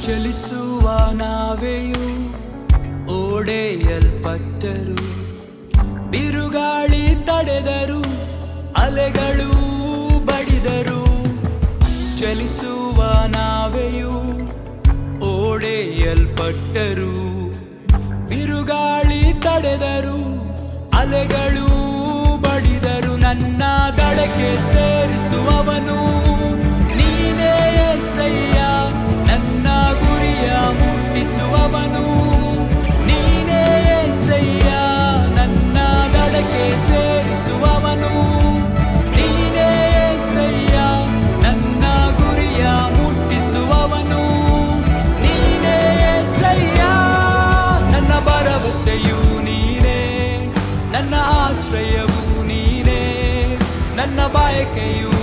ಚಲಿಸುವ ನಾವೆಯು ಓಡೆಯಲ್ಪಟ್ಟರು, ಬಿರುಗಾಳಿ ತಡೆದರು, ಅಲೆಗಳು ಬಡಿದರು. ಚಲಿಸುವ ನಾವೆಯು ಓಡೆಯಲ್ಪಟ್ಟರು, ಬಿರುಗಾಳಿ ತಡೆದರು, ಅಲೆಗಳು ಬಡಿದರು. ನನ್ನ ದಡಕ್ಕೆ ಸೇರಿಸುವವನು ನೀನೇ యేసయ్య, ನನ್ನ ಗುರಿಯ ಮುಟ್ಟಿಸುವವನು ನೀನೇ యేసయ్య, ನನ್ನ ದಡಕ್ಕೆ ಸೇರಿಸುವವನು ನೀನೇ యేసయ్య, ನನ್ನ ಗುರಿಯ ಮುಟ್ಟಿಸುವವನು ನೀನೇ యేసయ్య. ನನ್ನ ಭರವಸೆಯು ನೀನೇ, ನನ್ನ ಆಶ್ರಯವು ನೀನೇ, ನನ್ನ ಬಯಕೆಯು